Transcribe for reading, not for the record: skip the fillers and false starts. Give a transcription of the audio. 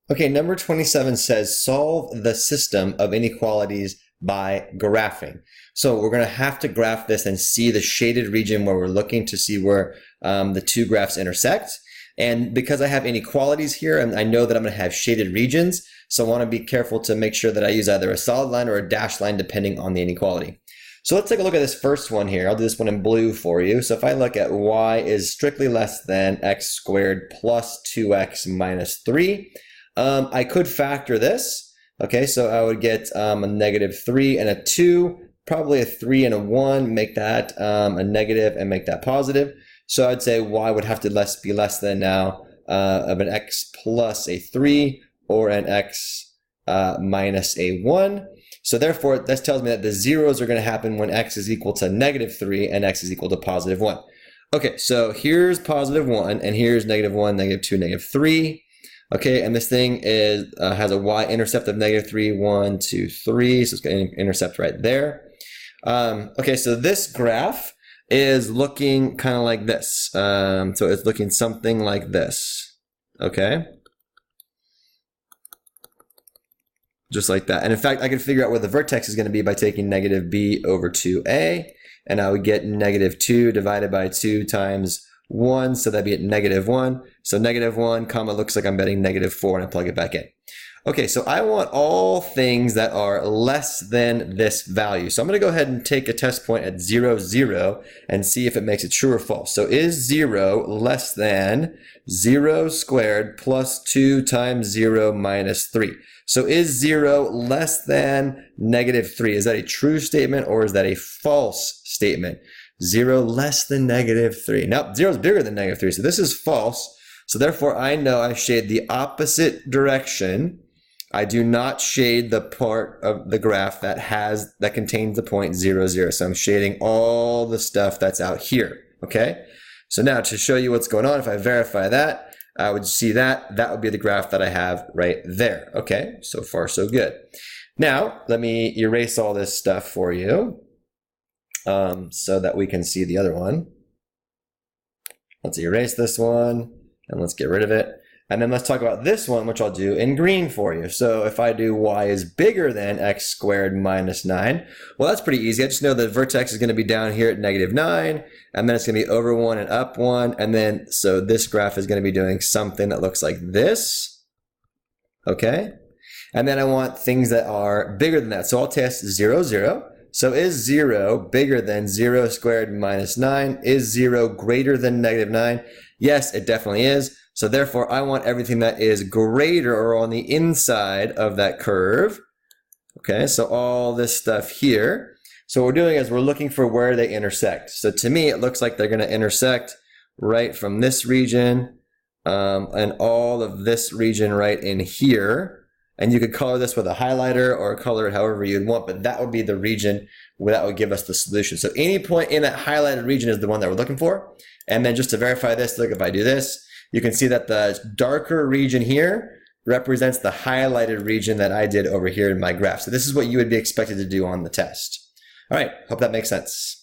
Okay, number 27 says solve the system of inequalities by graphing. So we're going to have to graph this and see the shaded region where we're looking to see where the two graphs intersect. And because I have inequalities here, and I know that I'm going to have shaded regions, so I want to be careful to make sure that I use either a solid line or a dashed line depending on the inequality. So let's take a look at this first one here. I'll do this one in blue for you. So if I look at y is strictly less than x squared plus 2x minus 3, I could factor this. Okay, so I would get a -3 and a 2, probably a 3 and a 1, make that a negative and make that positive. So I'd say y would have to be less than now of an x plus a 3 or an x minus a 1. So therefore, this tells me that the zeros are going to happen when x is equal to -3 and x is equal to positive 1. Okay, so here's positive 1 and here's -1, -2, -3. Okay, and this thing is has a y-intercept of -3, 1, 2, 3, so it's going to intercept right there. Okay, so this graph is looking kind of like this. So it's looking something like this. Okay, just like that. And in fact, I can figure out where the vertex is going to be by taking -b over 2a, and I would get -2 divided by 2 times 1, so that'd be at -1. So -1, comma, looks like I'm betting -4, and I plug it back in. Okay, so I want all things that are less than this value. So I'm going to go ahead and take a test point at 0, 0, and see if it makes it true or false. So is 0 less than 0 squared plus 2 times 0 minus 3? So is 0 less than -3? Is that a true statement or is that a false statement? 0 less than -3. Nope, 0 is bigger than -3, so this is false. So therefore, I know I shade the opposite direction. I do not shade the part of the graph that contains the point 0, 0. So I'm shading all the stuff that's out here, okay? So now to show you what's going on, if I verify that, I would see that would be the graph that I have right there, okay? So far, so good. Now, let me erase all this stuff for you. So that we can see the other one. Let's erase this one and let's get rid of it. And then let's talk about this one, which I'll do in green for you. So if I do y is bigger than x squared minus 9, well, that's pretty easy. I just know the vertex is going to be down here at -9, and then it's going to be over 1 and up 1. And then, so this graph is going to be doing something that looks like this. Okay. And then I want things that are bigger than that. So I'll test 0, 0. So is 0 bigger than 0 squared minus 9? Is 0 greater than -9? Yes, it definitely is. So therefore, I want everything that is greater or on the inside of that curve. Okay, so all this stuff here. So what we're doing is we're looking for where they intersect. So to me, it looks like they're going to intersect right from this region and all of this region right in here. And you could color this with a highlighter or color it however you'd want, but that would be the region where that would give us the solution. So any point in that highlighted region is the one that we're looking for. And then just to verify this, look, if I do this, you can see that the darker region here represents the highlighted region that I did over here in my graph. So this is what you would be expected to do on the test. All right, hope that makes sense.